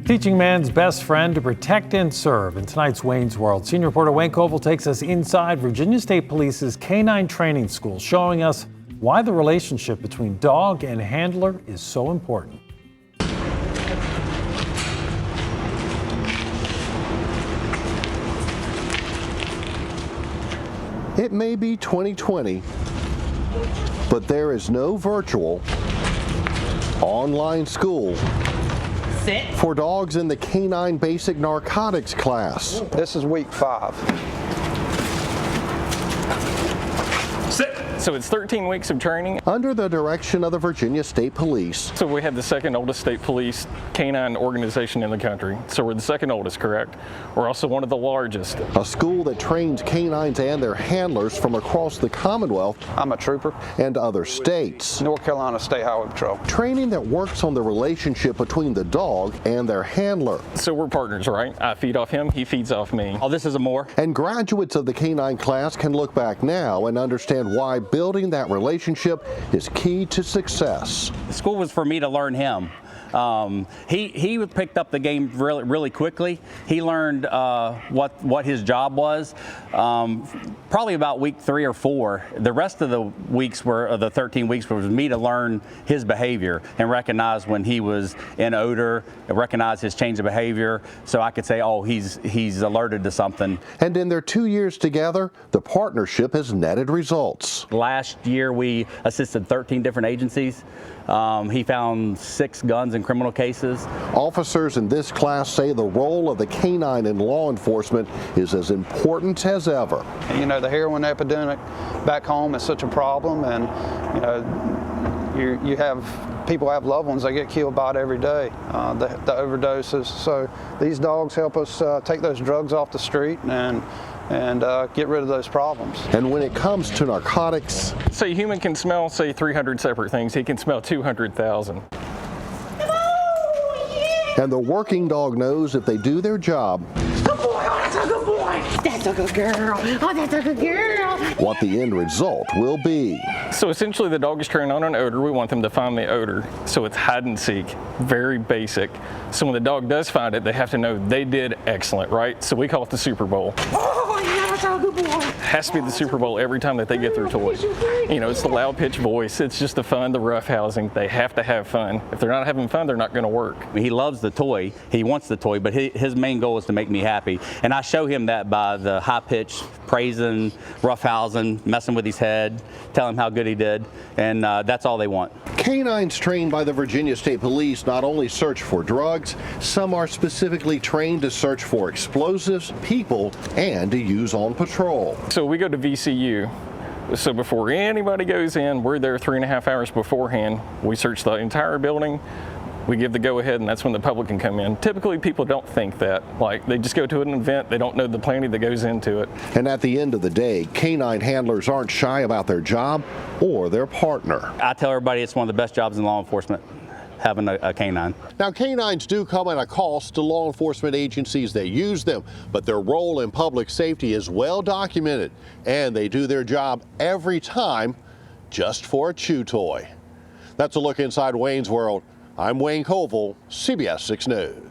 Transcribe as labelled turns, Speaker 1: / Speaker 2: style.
Speaker 1: Teaching man's best friend to protect and serve. In tonight's Wayne's World, senior reporter Wayne Koval takes us inside Virginia State Police's K-9 training school, showing us why the relationship between dog and handler is so important.
Speaker 2: It may be 2020, but there is no virtual online school for dogs in the K-9 basic narcotics class.
Speaker 3: This is week 5.
Speaker 4: Sit. So it's 13 weeks of training.
Speaker 2: Under the direction of the Virginia State Police.
Speaker 4: So we have the second oldest state police K-9 organization in the country. So we're the second oldest, correct? We're also one of the largest.
Speaker 2: A school that trains K-9s and their handlers from across the Commonwealth.
Speaker 3: I'm a trooper.
Speaker 2: And other states.
Speaker 3: North Carolina State Highway Patrol.
Speaker 2: Training that works on the relationship between the dog and their handler.
Speaker 4: So we're partners, right? I feed off him, he feeds off me.
Speaker 5: Oh, this is a more.
Speaker 2: And graduates of the K-9 class can look back now and understand why building that relationship is key to success.
Speaker 5: The school was for me to learn him. He picked up the game really quickly. He learned what his job was probably about week 3 or 4. The rest of the weeks the 13 weeks was me to learn his behavior and recognize when he was in odor, recognize his change of behavior, so I could say, oh, he's alerted to something.
Speaker 2: And in their 2 years together, the partnership has netted results.
Speaker 5: Last year we assisted 13 different agencies. He found 6 guns in criminal cases.
Speaker 2: Officers in this class say the role of the K-9 in law enforcement is as important as ever.
Speaker 3: You know, the heroin epidemic back home is such a problem, and you know, you have people have loved ones that get killed by it every day, the overdoses. So these dogs help us take those drugs off the street and get rid of those problems.
Speaker 2: And when it comes to narcotics,
Speaker 4: say a human can smell, say 300 separate things, he can smell 200,000.
Speaker 2: And the working dog knows if they do their job,
Speaker 6: good boy, oh, that's a good boy, that's a good girl, oh, that's a good girl,
Speaker 2: what the end result will be.
Speaker 4: So essentially the dog is trained on an odor. We want them to find the odor. So it's hide and seek, very basic. So when the dog does find it, they have to know they did excellent, right? So we call it the Super Bowl.
Speaker 6: oh, yeah, that's a good boy.
Speaker 4: Has to be the Super Bowl every time that they get their toy. You know, it's the loud pitch voice, it's just the fun, the roughhousing. They have to have fun. If they're not having fun, they're not going to work.
Speaker 5: He loves the toy, he wants the toy, but his main goal is to make me happy. And I show him that by the high pitch, praising, roughhousing, messing with his head, telling him how good he did, and that's all they want.
Speaker 2: K-9s trained by the Virginia State Police not only search for drugs, some are specifically trained to search for explosives, people, and to use on patrol.
Speaker 4: So we go to VCU. So before anybody goes in, we're there 3.5 hours beforehand. We search the entire building. We give the go-ahead, and that's when the public can come in. Typically, people don't think that. Like, they just go to an event, they don't know the planning that goes into it.
Speaker 2: And at the end of the day, K-9 handlers aren't shy about their job or their partner.
Speaker 5: I tell everybody it's one of the best jobs in law enforcement, having a K-9.
Speaker 2: Now, K-9s do come at a cost to law enforcement agencies that use them, but their role in public safety is well documented, and they do their job every time just for a chew toy. That's a look inside Wayne's World. I'm Wayne Koval, CBS 6 News.